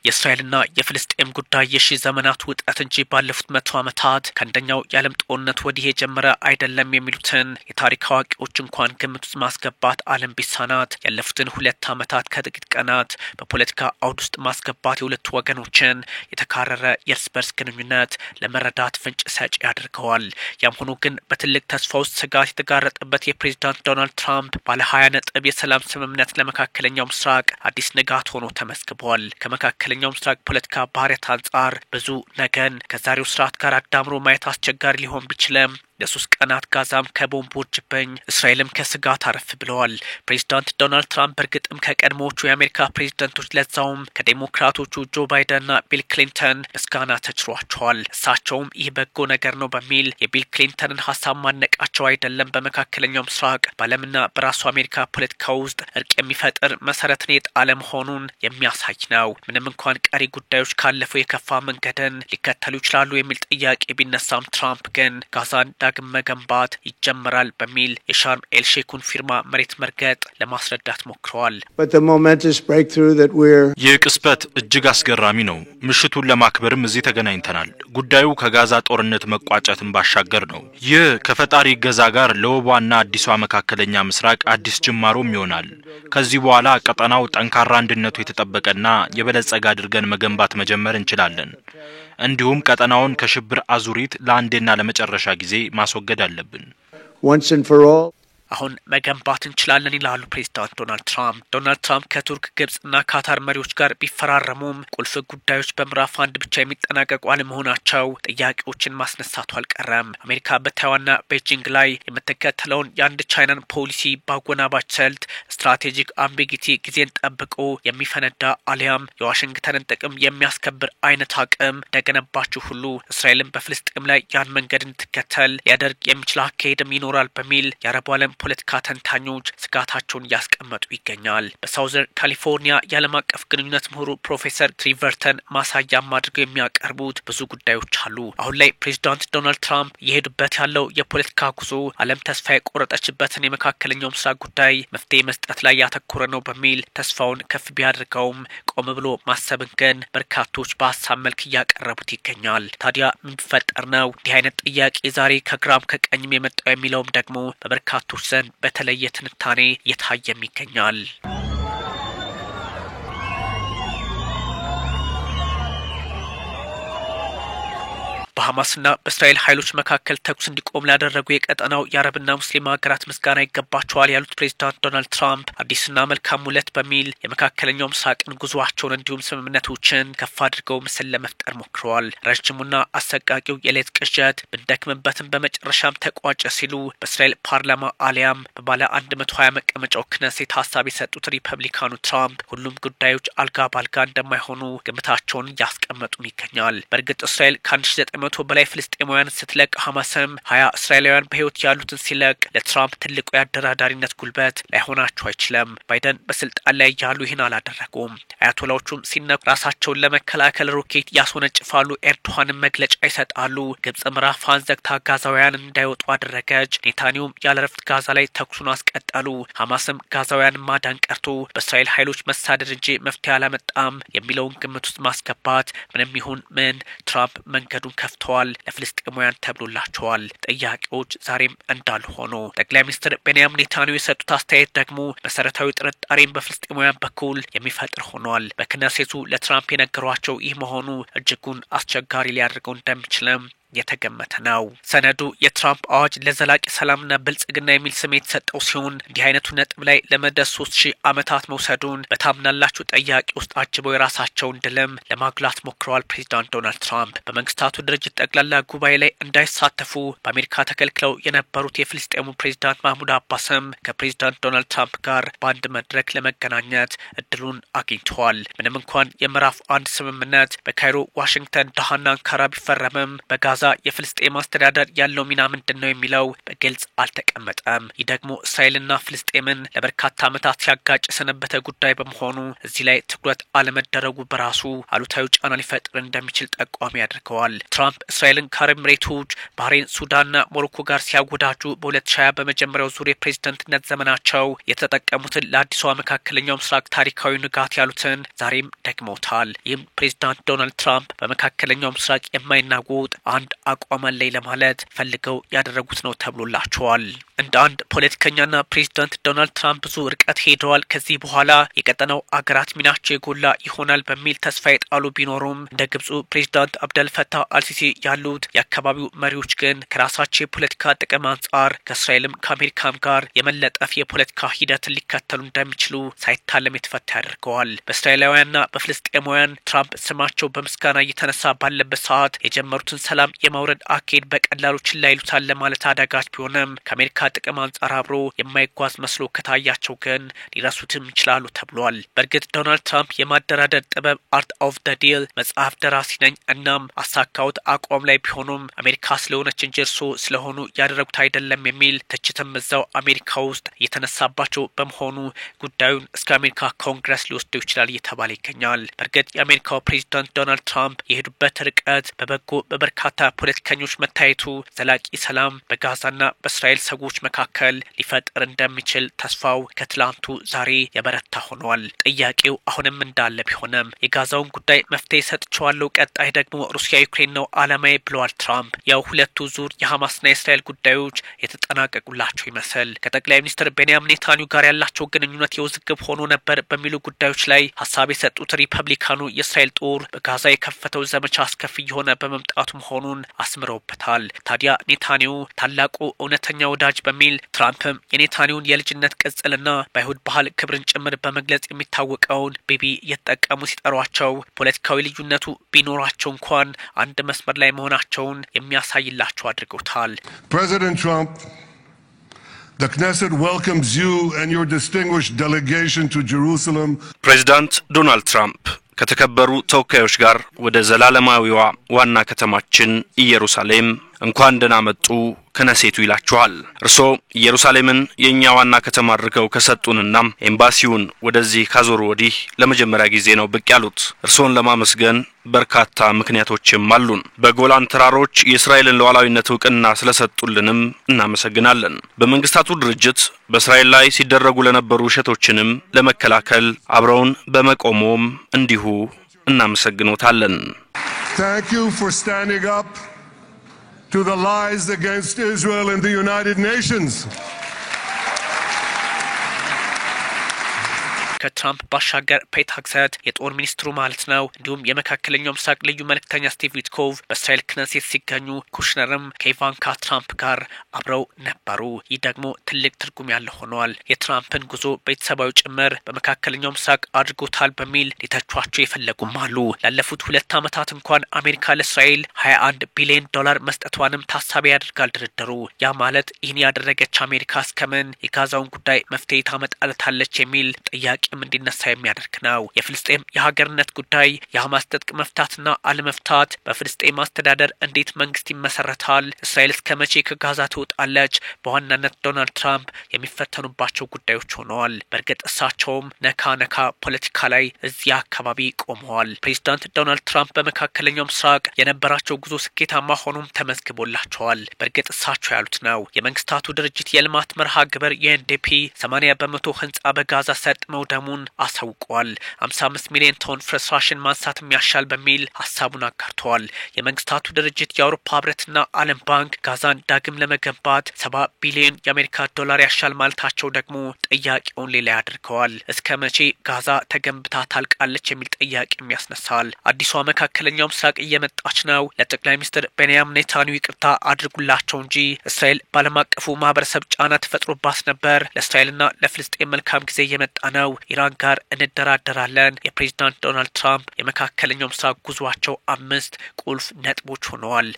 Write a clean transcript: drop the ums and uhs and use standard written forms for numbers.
የእስራኤልና የፍልስጤም ጉዳይ የሺ ዘመናት ውጥረት እንጂ ባለፉት 100 ዓመታት ከአንደኛው የዓለም ጦርነት ወዲህ የጀመረ አይደለም የሚሉትን የታሪክ አዋቂዎች እንኳን ግምት ውስጥ ማስገባት ዓለም ቢሳናት ያለፉትን 2 ዓመታት ከጥቂት ቀናት በፖለቲካ አውድ ውስጥ ማስገባት የሁለቱ ወገኖችን የተካረረ የእርስ በርስ ግንኙነት ለመረዳት ፍንጭ ሰጪ ያደርገዋል። ያም ሆኖ ግን በትልቅ ተስፋ ውስጥ ስጋት የተጋረጠበት የፕሬዝዳንት ዶናልድ ትራምፕ ባለ 20 ነጥብ የሰላም ስምምነት ለመካከለኛው ምስራቅ አዲስ ንጋት ሆኖ ተመስግቧል። ከመካከለኛው ምስራቅ ፖለቲካ ባህሪያት አንጻር ብዙ ነገን ከዛሬው ስርዓት ጋር አዳምሮ ማየት አስቸጋሪ ሊሆን ቢችልም ለ3 ቀናት ጋዛም ከቦምብ ውርጅብኝ እስራኤልም ከስጋት አረፍ ብለዋል። ፕሬዝዳንት ዶናልድ ትራምፕ በእርግጥም ከቀድሞዎቹ የአሜሪካ ፕሬዝዳንቶች ለዛውም ከዴሞክራቶቹ ጆ ባይደንና ቢል ክሊንተን ምስጋና ተችሯቸዋል። እሳቸውም ይህ በጎ ነገር ነው በሚል የቢል ክሊንተንን ሀሳብ ማነቃቸው አይደለም በመካከለኛው ምስራቅ በዓለምና በራሱ አሜሪካ ፖለቲካ ውስጥ እርቅ የሚፈጥር መሰረትን የጣለ መሆኑን የሚያሳይ ነው። ምንም እንኳን ቀሪ ጉዳዮች ካለፈው የከፋ መንገድን ሊከተሉ ይችላሉ የሚል ጥያቄ ቢነሳም ትራምፕ ግን ጋዛን ዳግም መገንባት ይጀምራል በሚል የሻርም ኤልሼኩን ፊርማ መሬት መርገጥ ለማስረዳት ሞክረዋል። ይህ ቅስበት እጅግ አስገራሚ ነው። ምሽቱን ለማክበርም እዚህ ተገናኝተናል። ጉዳዩ ከጋዛ ጦርነት መቋጨትን ባሻገር ነው። ይህ ከፈጣሪ ገዛ ጋር ለወቧና አዲሷ መካከለኛ ምስራቅ አዲስ ጅማሮም ይሆናል። ከዚህ በኋላ ቀጠናው ጠንካራ አንድነቱ የተጠበቀና የበለጸገ አድርገን መገንባት መጀመር እንችላለን። እንዲሁም ቀጠናውን ከሽብር አዙሪት ለአንዴና ለመጨረሻ ጊዜ ማስወገድ አለብን። አሁን መገንባት እንችላለን ይላሉ ፕሬዝዳንት ዶናልድ ትራምፕ። ዶናልድ ትራምፕ ከቱርክ፣ ግብጽና ካታር መሪዎች ጋር ቢፈራረሙም ቁልፍ ጉዳዮች በምዕራፍ 1 ብቻ የሚጠናቀቁ አለመሆናቸው ጥያቄዎችን ማስነሳቱ አልቀረም። አሜሪካ በታይዋንና ቤጂንግ ላይ የምትከተለውን የአንድ ቻይናን ፖሊሲ ባጎናባች ስልት ስትራቴጂክ አምቢጊቲ ጊዜን ጠብቆ የሚፈነዳ አሊያም የዋሽንግተንን ጥቅም የሚያስከብር አይነት አቅም እንደገነባችሁ ሁሉ እስራኤልን በፍልስጤም ላይ ያን መንገድ እንድትከተል ሊያደርግ የሚችል አካሄድም ይኖራል በሚል የአረቡ ዓለም ፖለቲካ ተንታኞች ስጋታቸውን እያስቀመጡ ይገኛል። በሳውዘርን ካሊፎርኒያ የዓለም አቀፍ ግንኙነት ምሁሩ ፕሮፌሰር ትሪቨርተን ማሳያም አድርገው የሚያቀርቡት ብዙ ጉዳዮች አሉ። አሁን ላይ ፕሬዝዳንት ዶናልድ ትራምፕ የሄዱበት ያለው የፖለቲካ ጉዞ ዓለም ተስፋ የቆረጠችበትን የመካከለኛው ምስራቅ ጉዳይ መፍትሄ መስጠት ላይ ያተኮረ ነው በሚል ተስፋውን ከፍ ቢያደርገውም ቆም ብሎ ማሰብን ግን በርካቶች በሀሳብ መልክ እያቀረቡት ይገኛል። ታዲያ ምን ቢፈጠር ነው እንዲህ አይነት ጥያቄ ዛሬ ከግራም ከቀኝም የመጣው የሚለውም ደግሞ በበርካቶች ዘንድ በተለየ ትንታኔ እየታየም ይገኛል። በሐማስና በእስራኤል ኃይሎች መካከል ተኩስ እንዲቆም ላደረጉ የቀጠናው የአረብና ሙስሊም ሀገራት ምስጋና ይገባቸዋል ያሉት ፕሬዝዳንት ዶናልድ ትራምፕ አዲስና መልካም ውለት በሚል የመካከለኛው ምስራቅን ጉዞአቸውን እንዲሁም ስምምነቶችን ከፍ አድርገው ምስል ለመፍጠር ሞክረዋል። ረጅሙና አሰቃቂው የሌት ቅዠት ብንደክምበትም በመጨረሻም ተቋጨ ሲሉ በእስራኤል ፓርላማ አሊያም በባለ 120 መቀመጫው ክነሴት ሀሳብ የሰጡት ሪፐብሊካኑ ትራምፕ ሁሉም ጉዳዮች አልጋ ባልጋ እንደማይሆኑ ግምታቸውን እያስቀመጡም ይገኛል። በእርግጥ እስራኤል ከ1900 በላይ ፍልስጤማውያን ስትለቅ ሐማስም 20 እስራኤላውያን በህይወት ያሉትን ሲለቅ ለትራምፕ ትልቁ የአደራዳሪነት ጉልበት ላይሆናቸው አይችልም። ባይደን በስልጣን ላይ ያሉ ይህን አላደረጉም። አያቶላዎቹም ሲነኩ ራሳቸውን ለመከላከል ሮኬት ያስወነጭፋሉ። ኤርዶሃንም መግለጫ ይሰጣሉ። ግብጽ ምዕራፏን ዘግታ ጋዛውያን እንዳይወጡ አደረገች። ኔታንያሁም ያለረፍት ጋዛ ላይ ተኩሱን አስቀጠሉ። ሐማስም ጋዛውያን ማዳን ቀርቶ በእስራኤል ኃይሎች መሳደድ እንጂ መፍትሄ አላመጣም የሚለውን ግምት ውስጥ ማስገባት ምንም ይሁን ምን ትራምፕ መንገዱን ከፍተዋል። ለፍልስጤማውያን ተብሎላቸዋል። ጥያቄዎች ዛሬም እንዳሉ ሆኖ ጠቅላይ ሚኒስትር ቤንያሚን ኔታንያሁ የሰጡት አስተያየት ደግሞ መሰረታዊ ጥርጣሬን በፍልስጤማውያን በኩል የሚፈጥር ሆኗል። በክነሴቱ ለትራምፕ የነገሯቸው ይህ መሆኑ እጅጉን አስቸጋሪ ሊያደርገው እንደሚችልም የተገመተ ነው። ሰነዱ የትራምፕ አዋጅ ለዘላቂ ሰላምና ብልጽግና የሚል ስም የተሰጠው ሲሆን እንዲህ አይነቱ ነጥብ ላይ ለመድረስ 3000 ዓመታት መውሰዱን በታምናላችሁ ጥያቄ ውስጥ አጅበው የራሳቸውን ድልም ለማጉላት ሞክረዋል። ፕሬዝዳንት ዶናልድ ትራምፕ በመንግስታቱ ድርጅት ጠቅላላ ጉባኤ ላይ እንዳይሳተፉ በአሜሪካ ተከልክለው የነበሩት የፍልስጤሙ ፕሬዝዳንት ማህሙድ አባስም ከፕሬዝዳንት ዶናልድ ትራምፕ ጋር በአንድ መድረክ ለመገናኘት እድሉን አግኝተዋል። ምንም እንኳን የምዕራፍ 1 ስምምነት በካይሮ፣ ዋሽንግተን፣ ዳሃና አንካራ ቢፈረምም በጋዛ በጋዛ የፍልስጤም አስተዳደር ያለው ሚና ምንድነው የሚለው በግልጽ አልተቀመጠም። ይህ ደግሞ እስራኤልና ፍልስጤምን ለበርካታ ዓመታት ሲያጋጭ ሰነበተ ጉዳይ በመሆኑ እዚህ ላይ ትኩረት አለመደረጉ በራሱ አሉታዊ ጫና ሊፈጥር እንደሚችል ጠቋሚ ያደርገዋል። ትራምፕ እስራኤልን ከአረብ ኤሚሬቶች፣ ባህሬን፣ ሱዳንና ሞሮኮ ጋር ሲያወዳጁ በ2020 በመጀመሪያው ዙር የፕሬዝዳንትነት ዘመናቸው የተጠቀሙትን ለአዲሷ መካከለኛው ምስራቅ ታሪካዊ ንጋት ያሉትን ዛሬም ደግመውታል። ይህም ፕሬዝዳንት ዶናልድ ትራምፕ በመካከለኛው ምስራቅ የማይናወጥ አንድ አቋም አለኝ ለማለት ፈልገው ያደረጉት ነው ተብሎላቸዋል። እንደ አንድ ፖለቲከኛና ፕሬዝዳንት ዶናልድ ትራምፕ ብዙ ርቀት ሄደዋል። ከዚህ በኋላ የቀጠናው አገራት ሚናቸው የጎላ ይሆናል በሚል ተስፋ የጣሉ ቢኖሩም እንደ ግብፁ ፕሬዝዳንት አብደል ፈታህ አልሲሲ ያሉት የአካባቢው መሪዎች ግን ከራሳቸው የፖለቲካ ጥቅም አንጻር ከእስራኤልም ከአሜሪካም ጋር የመለጠፍ የፖለቲካ ሂደትን ሊከተሉ እንደሚችሉ ሳይታለም የተፈታ ያደርገዋል። በእስራኤላውያንና በፍልስጤማውያን ትራምፕ ስማቸው በምስጋና እየተነሳ ባለበት ሰዓት የጀመሩትን ሰላም የማውረድ አካሄድ በቀላሉ ችላ ይሉታል ለማለት አዳጋች ቢሆንም ከአሜሪካ ጥቅም አንጻር አብሮ የማይጓዝ መስሎ ከታያቸው ግን ሊረሱትም ይችላሉ ተብሏል። በእርግጥ ዶናልድ ትራምፕ የማደራደር ጥበብ አርት ኦፍ ዘ ዲል መጽሐፍ ደራሲ ነኝ እናም አሳካውት አቋም ላይ ቢሆኑም አሜሪካ ስለሆነች እንጂ እርሶ ስለሆኑ ያደረጉት አይደለም የሚል ትችትም እዛው አሜሪካ ውስጥ እየተነሳባቸው በመሆኑ ጉዳዩን እስከ አሜሪካ ኮንግረስ ሊወስደው ይችላል እየተባለ ይገኛል። በእርግጥ የአሜሪካው ፕሬዝዳንት ዶናልድ ትራምፕ የሄዱበት ርቀት በበጎ በበርካታ ፖለቲከኞች መታየቱ ዘላቂ ሰላም በጋዛና በእስራኤል ሰዎች መካከል ሊፈጥር እንደሚችል ተስፋው ከትላንቱ ዛሬ የበረታ ሆኗል። ጥያቄው አሁንም እንዳለ ቢሆንም የጋዛውን ጉዳይ መፍትሄ ሰጥቻለሁ፣ ቀጣይ ደግሞ ሩሲያ ዩክሬን ነው ዓላማዬ ብለዋል ትራምፕ። ያው ሁለቱ ዙር የሐማስና የእስራኤል ጉዳዮች የተጠናቀቁላቸው ይመስል ከጠቅላይ ሚኒስትር ቤንያሚን ኔታንያሁ ጋር ያላቸው ግንኙነት የውዝግብ ሆኖ ነበር በሚሉ ጉዳዮች ላይ ሀሳብ የሰጡት ሪፐብሊካኑ የእስራኤል ጦር በጋዛ የከፈተው ዘመቻ አስከፊ የሆነ በመምጣቱ መሆኑን አስምረውበታል። ታዲያ ኔታንያሁ ታላቁ እውነተኛ ወዳጅ በሚል ትራምፕም የኔታንያሁን የልጅነት ቅጽልና በአይሁድ ባህል ክብርን ጭምር በመግለጽ የሚታወቀውን ቤቢ እየተጠቀሙ ሲጠሯቸው ፖለቲካዊ ልዩነቱ ቢኖራቸው እንኳን አንድ መስመር ላይ መሆናቸውን የሚያሳይላቸው አድርገውታል። President Trump, the Knesset welcomes you and your distinguished delegation to Jerusalem. ፕሬዝዳንት ዶናልድ ትራምፕ ከተከበሩ ተወካዮች ጋር ወደ ዘላለማዊዋ ዋና ከተማችን ኢየሩሳሌም እንኳን ደህና መጡ ከነሴቱ ይላችኋል። እርሶ ኢየሩሳሌምን የኛ ዋና ከተማ አድርገው ከሰጡንና ኤምባሲውን ወደዚህ ካዞሩ ወዲህ ለመጀመሪያ ጊዜ ነው ብቅ ያሉት። እርሶን ለማመስገን በርካታ ምክንያቶችም አሉን። በጎላን ተራሮች የእስራኤልን ሉዓላዊነት ዕውቅና ስለሰጡልንም እናመሰግናለን። በመንግስታቱ ድርጅት በእስራኤል ላይ ሲደረጉ ለነበሩ ውሸቶችንም ለመከላከል አብረውን በመቆሞም እንዲሁ እናመሰግኖታለን። Thank you for standing up to the lies against Israel in the United Nations. ከትራምፕ ባሻገር ፔት ሄግሴት የጦር ሚኒስትሩ ማለት ነው እንዲሁም የመካከለኛው ምስራቅ ልዩ መልእክተኛ ስቲቭ ዊትኮቭ በእስራኤል ክነሴት ሲገኙ ኩሽነርም ከኢቫንካ ትራምፕ ጋር አብረው ነበሩ። ይህ ደግሞ ትልቅ ትርጉም ያለው ሆኗል። የትራምፕን ጉዞ ቤተሰባዊ ጭምር በመካከለኛው ምስራቅ አድርጎታል በሚል ሊተቿቸው የፈለጉም አሉ። ላለፉት 2 ዓመታት እንኳን አሜሪካ ለእስራኤል $21 ቢሊዮን መስጠቷንም ታሳቢ ያደርጋል ድርድሩ። ያ ማለት ይህን ያደረገች አሜሪካ እስከምን የጋዛውን ጉዳይ መፍትሄ ታመጣለታለች የሚል ጥያቄ እንዲነሳ የሚያደርግ ነው። የፍልስጤም የሀገርነት ጉዳይ የሐማስ ትጥቅ መፍታትና አለመፍታት በፍልስጤም አስተዳደር እንዴት መንግስት ይመሰረታል፣ እስራኤል እስከመቼ ከጋዛ ትወጣለች በዋናነት ዶናልድ ትራምፕ የሚፈተኑባቸው ጉዳዮች ሆነዋል። በእርግጥ እሳቸውም ነካ ፖለቲካ ላይ እዚያ አካባቢ ቆመዋል። ፕሬዝዳንት ዶናልድ ትራምፕ በመካከለኛው ምስራቅ የነበራቸው ጉዞ ስኬታማ ሆኖም ተመዝግቦላቸዋል። በእርግጥ እሳቸው ያሉት ነው። የመንግስታቱ ድርጅት የልማት መርሃ ግብር የኤንዲፒ 80% ህንጻ በጋዛ ሰርጥ መውደሙን አሳውቀዋል። 55 ሚሊዮን ቶን ፍርስራሽን ማንሳት የሚያሻል በሚል ሀሳቡን አጋርተዋል። የመንግስታቱ ድርጅት የአውሮፓ ህብረትና ዓለም ባንክ ጋዛን ዳግም ለመገንባት $70 ቢሊዮን የአሜሪካ ዶላር ያሻል ማለታቸው ደግሞ ጥያቄውን ሌላ ያደርገዋል። እስከ መቼ ጋዛ ተገንብታ ታልቃለች የሚል ጥያቄም ያስነሳል። አዲሷ መካከለኛው ምስራቅ እየመጣች ነው። ለጠቅላይ ሚኒስትር ቤንያሚን ኔታንያሁ ይቅርታ አድርጉላቸው እንጂ እስራኤል ባለም አቀፉ ማህበረሰብ ጫና ተፈጥሮባት ነበር። ለእስራኤልና ለፍልስጤም መልካም ጊዜ እየመጣ ነው። ኢራን ጋር እንደራደራለን። የፕሬዝዳንት ዶናልድ ትራምፕ የመካከለኛው ምስራቅ ጉዟቸው 5 ቁልፍ ነጥቦች ሆነዋል።